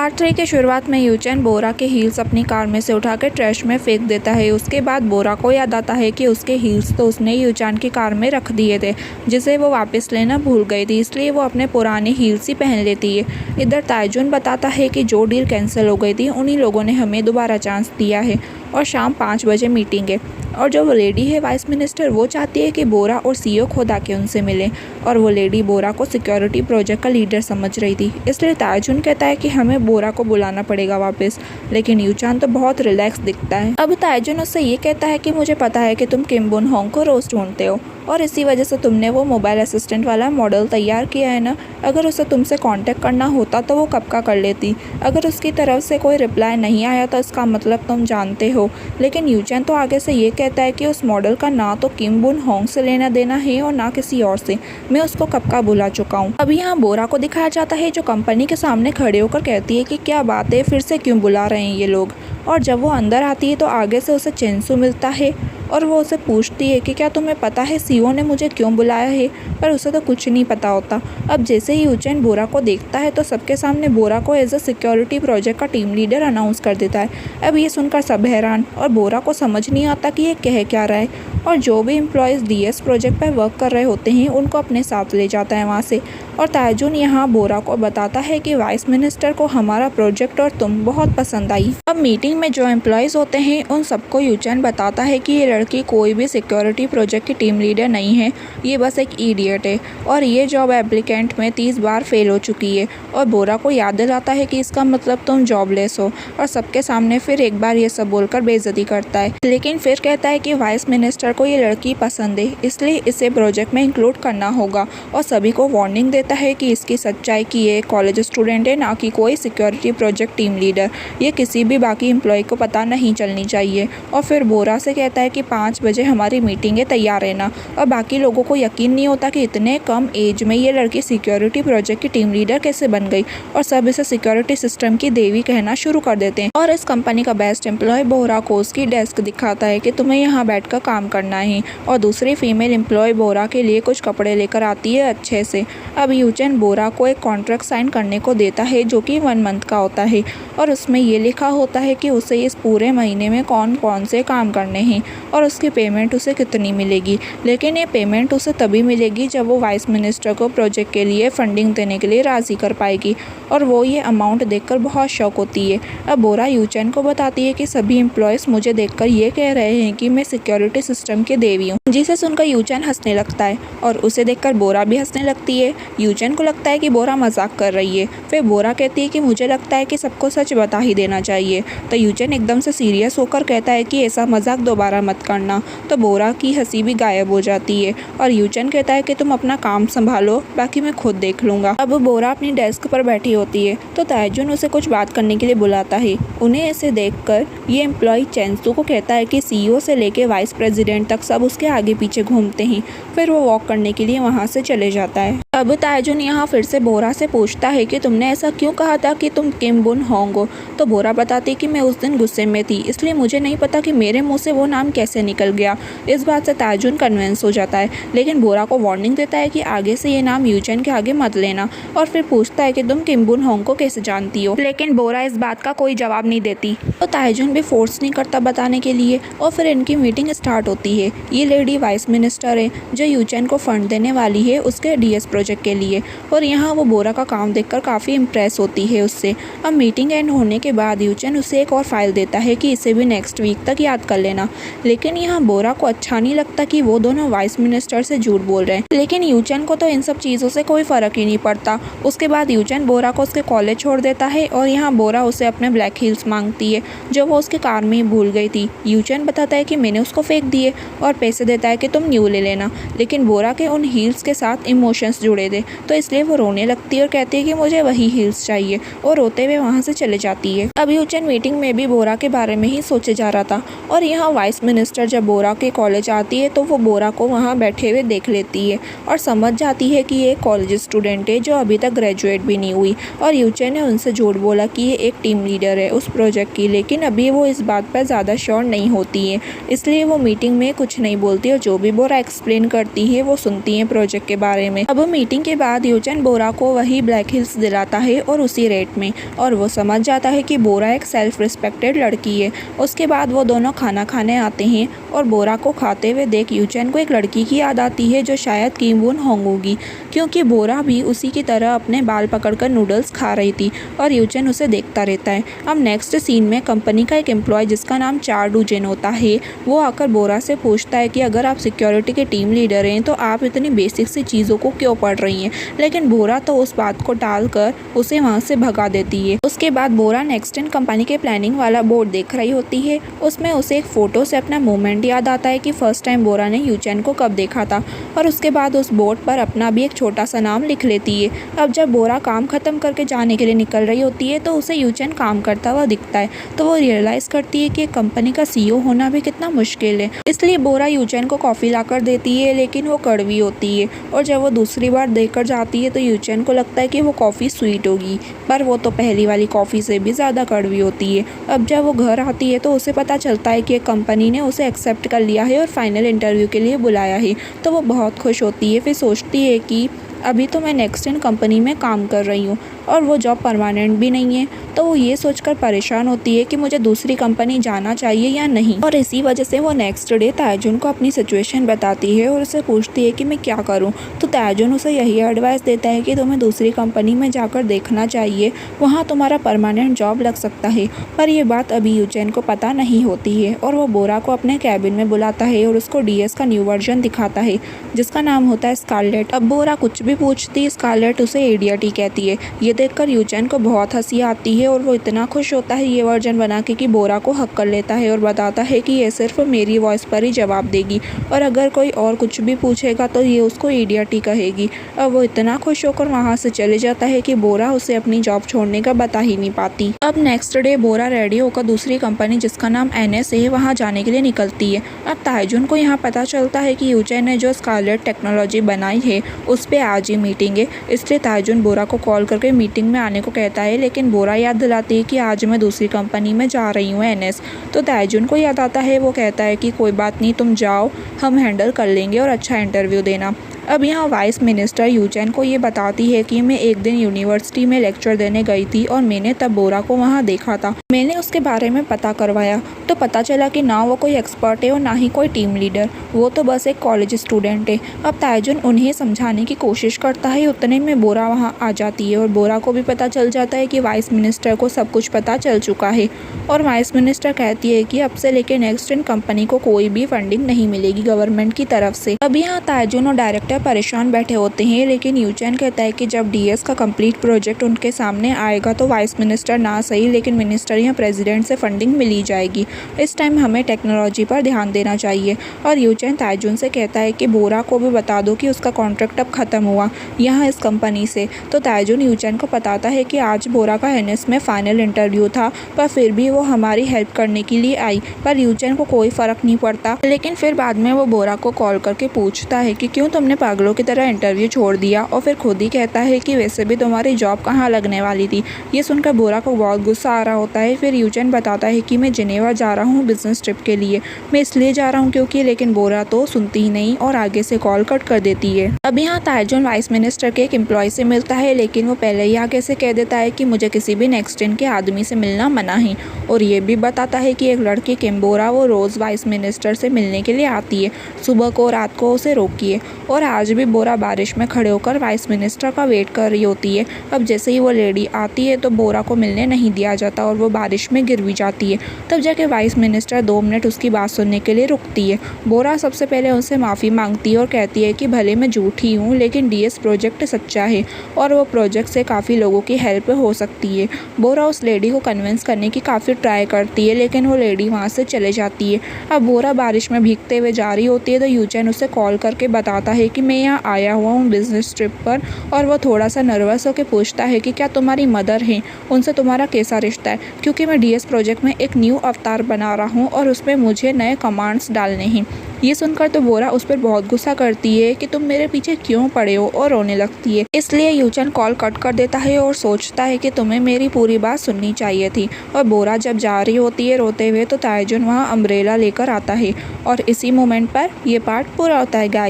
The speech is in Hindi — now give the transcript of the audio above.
पार्ट 3 की शुरुआत में यूचेन बोरा के हील्स अपनी कार में से उठाकर ट्रैश में फेंक देता है। उसके बाद बोरा को याद आता है कि उसके हील्स तो उसने यूचेन की कार में रख दिए थे, जिसे वो वापस लेना भूल गई थी, इसलिए वो अपने पुराने हील्स ही पहन लेती है। इधर ताइजुन बताता है कि जो डील कैंसिल हो गई थी उन्हीं लोगों ने हमें दोबारा चांस दिया है और शाम 5 बजे मीटिंग है। और जो वो लेडी है वाइस मिनिस्टर, वो चाहती है कि बोरा और सीईओ खुद आके उनसे मिले, और वो लेडी बोरा को सिक्योरिटी प्रोजेक्ट का लीडर समझ रही थी। इसलिए ताइजुन कहता है कि हमें बोरा को बुलाना पड़ेगा वापस, लेकिन यूचान तो बहुत रिलैक्स दिखता है। अब ताइजुन उससे ये कहता है कि मुझे पता है कि तुम किम बुन होंग को रोज ढूंढते हो और इसी वजह से तुमने वो मोबाइल असिस्टेंट वाला मॉडल तैयार किया है ना। अगर उसे तुमसे कांटेक्ट करना होता तो वो कब का कर लेती। अगर उसकी तरफ से कोई रिप्लाई नहीं आया तो इसका मतलब तुम जानते हो। लेकिन यूचेन तो आगे से ये कहता है कि उस मॉडल का ना तो किम बुन होंग से लेना देना है और ना किसी और से। मैं उसको कब का बुला चुका हूँ। अभी यहाँ बोरा को दिखाया जाता है जो कंपनी के सामने खड़े होकर कहती है कि क्या बात है, फिर से क्यों बुला रहे हैं ये लोग। और जब वो अंदर आती है तो आगे से उसे चेंसू मिलता है और वो उसे पूछती है कि क्या तुम्हें पता है सीईओ ने मुझे क्यों बुलाया है, पर उसे तो कुछ नहीं पता होता। अब जैसे ही यूचेन बोरा को देखता है तो सबके सामने बोरा को एज अ सिक्योरिटी प्रोजेक्ट का टीम लीडर अनाउंस कर देता है। अब ये सुनकर सब हैरान, और बोरा को समझ नहीं आता कि ये कह क्या रहा है। और जो भी एम्प्लॉयज़ डीएस प्रोजेक्ट पर वर्क कर रहे होते हैं उनको अपने साथ ले जाता है वहाँ से। और ताइजुन यहाँ बोरा को बताता है कि वाइस मिनिस्टर को हमारा प्रोजेक्ट और तुम बहुत पसंद आई। अब मीटिंग में जो एम्प्लॉयज़ होते हैं उन सबको यूचेन बताता है कि ये लड़की कोई भी सिक्योरिटी प्रोजेक्ट की टीम लीडर नहीं है, ये बस एक इडियट है और ये जॉब एप्लीकेंट में 30 बार फेल हो चुकी है। और बोरा को याद दिलाता है कि इसका मतलब तुम जॉबलेस हो, और सबके सामने फिर एक बार ये सब बोलकर बेइज्जती करता है। लेकिन फिर कहता है कि वाइस मिनिस्टर को ये लड़की पसंद है, इसलिए इसे प्रोजेक्ट में इंक्लूड करना होगा, और सभी को वार्निंग देता है कि इसकी सच्चाई की ये कॉलेज स्टूडेंट है, ना कि कोई सिक्योरिटी प्रोजेक्ट टीम लीडर। ये किसी भी बाकी एम्प्लॉय को पता नहीं चलनी चाहिए। और फिर बोरा से कहता है कि 5 बजे हमारी मीटिंग है, तैयार रहना। और बाकी लोगों को यकीन नहीं होता कि इतने कम एज में ये लड़की सिक्योरिटी प्रोजेक्ट की टीम लीडर कैसे बन गई, और सब इसे सिक्योरिटी सिस्टम की देवी कहना शुरू कर देते हैं। और इस कंपनी का बेस्ट एम्प्लॉय बोरा को उसकी डेस्क दिखाता है कि तुम्हें यहाँ बैठकर काम करना है, और दूसरी फीमेल एम्प्लॉय बोरा के लिए कुछ कपड़े लेकर आती है अच्छे से। अब यूचेन बोरा को एक कॉन्ट्रैक्ट साइन करने को देता है जो कि 1 मंथ का होता है, और उसमें ये लिखा होता है कि उसे इस पूरे महीने में कौन कौन से काम करने हैं और उसकी पेमेंट उसे कितनी मिलेगी। लेकिन ये पेमेंट उसे तभी मिलेगी जब वो वाइस मिनिस्टर को प्रोजेक्ट के लिए फंडिंग देने के लिए राज़ी कर पाएगी, और वो ये अमाउंट देखकर बहुत शौक होती है। अब बोरा यूचेन को बताती है कि सभी एम्प्लॉयज़ मुझे देखकर ये कह रहे हैं कि मैं सिक्योरिटी सिस्टम की देवी हूँ, जिसे सुनकर यूचेन हंसने लगता है और उसे देखकर बोरा भी हंसने लगती है। यूचेन को लगता है कि बोरा मजाक कर रही है। फिर बोरा कहती है कि मुझे लगता है कि सबको सच बता ही देना चाहिए। तो यूचेन एकदम से सीरियस होकर कहता है कि ऐसा मजाक दोबारा मत करना। तो बोरा की हंसी भी गायब हो जाती है और यूचेन कहता है कि तुम अपना काम संभालो, बाकी मैं खुद देख लूँगा। अब बोरा अपनी डेस्क पर बैठी होती है तो ताइजुन उसे कुछ बात करने के लिए बुलाता है। उन्हें ऐसे देखकर ये एम्प्लॉय चेंसू को कहता है कि सीईओ से लेके वाइस प्रेसिडेंट तक सब उसके आगे पीछे घूमते हैं। फिर वो वॉक करने के लिए वहाँ से चले जाता है। अब ताइजुन यहाँ फिर से बोरा से पूछता है कि तुमने ऐसा क्यों कहा था कि तुम किम बुन होंग हो। तो बोरा बताती कि मैं उस दिन गुस्से में थी, इसलिए मुझे नहीं पता कि मेरे मुंह से वो नाम कैसे निकल गया। इस बात से ताइजुन कन्विंस हो जाता है, लेकिन बोरा को वार्निंग देता है कि आगे से ये नाम यूचेन के आगे मत लेना, और फिर पूछता है कि तुम किम बुन होंग को कैसे जानती हो। लेकिन बोरा इस बात का कोई जवाब नहीं देती, तो ताइजुन भी फोर्स नहीं करता बताने के लिए। और फिर इनकी मीटिंग स्टार्ट होती है। ये लेडी वाइस मिनिस्टर है जो यूचेन को फंड देने वाली है उसके डीएस प्रोजेक्ट के लिए, और यहाँ वो बोरा का काम देखकर काफ़ी इम्प्रेस होती है उससे। अब मीटिंग एंड होने के बाद यूचेन उसे एक और फाइल देता है कि इसे भी नेक्स्ट वीक तक याद कर लेना। लेकिन यहाँ बोरा को अच्छा नहीं लगता कि वो दोनों वाइस मिनिस्टर से झूठ बोल रहे हैं, लेकिन यूचेन को तो इन सब चीज़ों से कोई फ़र्क ही नहीं पड़ता। उसके बाद यूचेन बोरा को उसके कॉलेज छोड़ देता है, और यहाँ बोरा उसे अपने ब्लैक हील्स मांगती है जो वो उसके कार में ही भूल गई थी। यूचेन बताता है कि मैंने उसको फेंक दिए और पैसे देता है कि तुम न्यू ले लेना, लेकिन बोरा के उन हील्स के साथ इमोशंस जुड़े थे, तो इसलिए वो रोने लगती है और कहती है कि मुझे वही हील्स चाहिए, और रोते हुए वहाँ से चले जाती है। अब यूचेन मीटिंग में भी बोरा के बारे में ही सोचे जा रहा था, और यहाँ वाइस मिनिस्टर जब बोरा के कॉलेज आती है तो वो बोरा को वहाँ बैठे हुए देख लेती है और समझ जाती है कि ये कॉलेज स्टूडेंट है जो अभी तक ग्रेजुएट भी नहीं हुई। और यूचेन ने उनसे झूठ बोला कि ये एक टीम लीडर है उस प्रोजेक्ट की, लेकिन अभी वो इस बात पर ज़्यादा श्योर नहीं होती है, इसलिए वो मीटिंग में कुछ नहीं बोलती, और जो भी बोरा एक्सप्लेन करती है वो सुनती है प्रोजेक्ट के बारे में। अब मीटिंग के बाद यूचन बोरा को वही ब्लैक हिल्स दिलाता है और उसी रेट में, और वो समझ जाता है कि बोरा एक सेल्फ रिस्पेक्टेड लड़की है। उसके बाद वो दोनों खाना खाने आते हैं और बोरा को खाते हुए देख यूचन को एक लड़की की याद आती है जो शायद किम वुन होंग होगी, क्योंकि बोरा भी उसी की तरह अपने बाल पकड़कर नूडल्स खा रही थी और यूचन उसे देखता रहता है। अब नेक्स्ट सीन में कंपनी का एक एम्प्लॉय जिसका नाम चार डूजेन होता है, वो आकर बोरा से पूछता है कि अगर आप सिक्योरिटी के टीम लीडर हैं तो आप इतनी बेसिक सी चीज़ों को क्यों पढ़ रही हैं। लेकिन बोरा तो उस बात को टालकर उसे वहाँ से भगा देती है। उसके बाद बोरा नेक्स्ट कंपनी के प्लानिंग वाला बोर्ड देख रही होती है। उसमें उसे एक फ़ोटो से अपना मोमेंट याद आता है कि फर्स्ट टाइम बोरा ने यूचन को कब देखा था, और उसके बाद उस बोर्ड पर अपना भी एक छोटा सा नाम लिख लेती है। अब जब बोरा काम ख़त्म करके जाने के लिए निकल रही होती है तो उसे यूचन काम करता हुआ दिखता है, तो वो रियलाइज़ करती है कि कंपनी का CEO होना भी कितना मुश्किल है। इसलिए बोरा यूचन को कॉफ़ी लाकर देती है, लेकिन वो कड़वी होती है, और जब वो दूसरी बार देकर जाती है तो यूचन को लगता है कि वो कॉफ़ी स्वीट होगी, पर वो तो पहली वाली कॉफ़ी से भी ज़्यादा कड़वी होती है। अब जब वो घर आती है तो उसे पता चलता है कि कंपनी ने उसे एक्सेप्ट कर लिया है और फाइनल इंटरव्यू के लिए बुलाया है, तो वो बहुत खुश होती है। फिर सोचती है कि अभी तो मैं नेक्स्ट इन कंपनी में काम कर रही हूँ और वो जॉब परमानेंट भी नहीं है, तो वो ये सोचकर परेशान होती है कि मुझे दूसरी कंपनी जाना चाहिए या नहीं। और इसी वजह से वो नेक्स्ट डे तायजुन को अपनी सिचुएशन बताती है और उसे पूछती है कि मैं क्या करूँ। तो तायजुन उसे यही एडवाइस देता है कि तुम्हें दूसरी कंपनी में जाकर देखना चाहिए, वहाँ तुम्हारा परमानेंट जॉब लग सकता है। पर यह बात अभी यूचन को पता नहीं होती है, और वो बोरा को अपने कैबिन में बुलाता है और उसको DS का न्यू वर्जन दिखाता है जिसका नाम होता है स्कारलेट। अब बोरा कुछ भी पूछती, स्कारलेट उसे इडियट ही कहती है। ये देखकर यूचन को बहुत हंसी आती है और वो इतना खुश होता है ये वर्जन बना के कि बोरा को हक कर लेता है और बताता है कि ये सिर्फ मेरी वॉइस पर ही जवाब देगी, और अगर कोई और कुछ भी पूछेगा तो ये उसको इडियट ही कहेगी। अब वो इतना खुश होकर वहाँ से चले जाता है कि बोरा उसे अपनी जॉब छोड़ने का बता ही नहीं पाती। अब नेक्स्ट डे बोरा रेडी होकर दूसरी कंपनी जिसका नाम NS है वहाँ जाने के लिए निकलती है। अब तायजुन को यहाँ पता चलता है कि यूचन ने जो स्कारलेट टेक्नोलॉजी बनाई है उस पर आज ही मीटिंग है, इसलिए तायजुन बोरा को कॉल करके मीटिंग में आने को कहता है। लेकिन बोरा याद दिलाती है कि आज मैं दूसरी कंपनी में जा रही हूँ NS। तो तायजुन को याद आता है, वो कहता है कि कोई बात नहीं, तुम जाओ, हम हैंडल कर लेंगे और अच्छा इंटरव्यू देना। अब यहाँ वाइस मिनिस्टर यूचन को ये बताती है कि मैं एक दिन यूनिवर्सिटी में लेक्चर देने गई थी और मैंने तब बोरा को वहाँ देखा था। मैंने उसके बारे में पता करवाया तो पता चला कि ना वो कोई एक्सपर्ट है और ना ही कोई टीम लीडर, वो तो बस एक कॉलेज स्टूडेंट है। अब तायजुन उन्हें समझाने की कोशिश करता है, उतने में बोरा वहाँ आ जाती है और बोरा को भी पता चल जाता है कि वाइस मिनिस्टर को सब कुछ पता चल चुका है। और वाइस मिनिस्टर कहती है कि अब से लेकर नेक्स्ट इन कंपनी को कोई भी फंडिंग नहीं मिलेगी गवर्नमेंट की तरफ से। अब यहाँ तायजुन और डायरेक्टर परेशान बैठे होते हैं, लेकिन यूचन कहता है कि जब DS का कंप्लीट प्रोजेक्ट उनके सामने आएगा तो वाइस मिनिस्टर ना सही लेकिन मिनिस्टर या प्रेसिडेंट से फंडिंग मिली जाएगी। इस टाइम हमें टेक्नोलॉजी पर ध्यान देना चाहिए। और यूचन तायजुन से कहता है कि बोरा को भी बता दो कि उसका कॉन्ट्रैक्ट अब ख़त्म हुआ यहाँ इस कंपनी से। तो तायजुन यूचन को बताता है कि आज बोरा का NS में फाइनल इंटरव्यू था, पर फिर भी वो हमारी हेल्प करने के लिए आई, पर यूचन को कोई फ़र्क नहीं पड़ता। लेकिन फिर बाद में वो बोरा को कॉल करके पूछता है कि क्यों तुमने पागलों की तरह इंटरव्यू छोड़ दिया, और फिर खुद ही कहता है कि वैसे भी तुम्हारी जॉब कहाँ लगने वाली थी। ये सुनकर बोरा को बहुत गुस्सा आ रहा होता है। फिर यूचन बताता है कि मैं जिनेवा जा रहा हूँ बिजनेस ट्रिप के लिए, मैं इसलिए जा रहा हूँ क्योंकि, लेकिन बोरा तो सुनती ही नहीं और आगे से कॉल कट कर देती है। अब यहाँ तायजुन वाइस मिनिस्टर के एक एम्प्लॉय से मिलता है, लेकिन वो पहले ही आगे से कह देता है कि मुझे किसी भी नेक्स्ट इन के आदमी से मिलना मना है, और ये भी बताता है कि एक लड़की किम्बोरा वो रोज़ वाइस मिनिस्टर से मिलने के लिए आती है, सुबह को रात को उसे रोकिए। और आज भी बोरा बारिश में खड़े होकर वाइस मिनिस्टर का वेट कर रही होती है। अब जैसे ही वो लेडी आती है तो बोरा को मिलने नहीं दिया जाता और वो बारिश में गिर भी जाती है। तब जाके वाइस मिनिस्टर 2 मिनट उसकी बात सुनने के लिए रुकती है। बोरा सबसे पहले उनसे माफ़ी मांगती है और कहती है कि भले मैं झूठी हूँ लेकिन DS प्रोजेक्ट सच्चा है और वो प्रोजेक्ट से काफ़ी लोगों की हेल्प हो सकती है। बोरा उस लेडी को कन्विंस करने की काफ़ी ट्राई करती है, लेकिन वो लेडी वहाँ से चले जाती है। अब बोरा बारिश में भीगते हुए जा रही होती है तो यूचन उसे कॉल करके बताता है कि मैं यहाँ आया हुआ हूँ बिजनेस ट्रिप पर, और वो थोड़ा सा नर्वस होकर पूछता है कि क्या तुम्हारी मदर हैं, उनसे तुम्हारा कैसा रिश्ता है, क्योंकि मैं DS प्रोजेक्ट में एक न्यू अवतार बना रहा हूँ और उसमें मुझे नए कमांड्स डालने हैं। ये सुनकर तो बोरा उस पर बहुत गुस्सा करती है कि तुम मेरे पीछे क्यों पड़े हो, और रोने लगती है। इसलिए यूचन कॉल कट कर देता है और सोचता है कि तुम्हें मेरी पूरी बात सुननी चाहिए थी। और बोरा जब जा रही होती है रोते हुए तो तायजुन वहाँ अम्ब्रेला लेकर आता है, और इसी मोमेंट पर यह पार्ट पूरा होता है गाइस।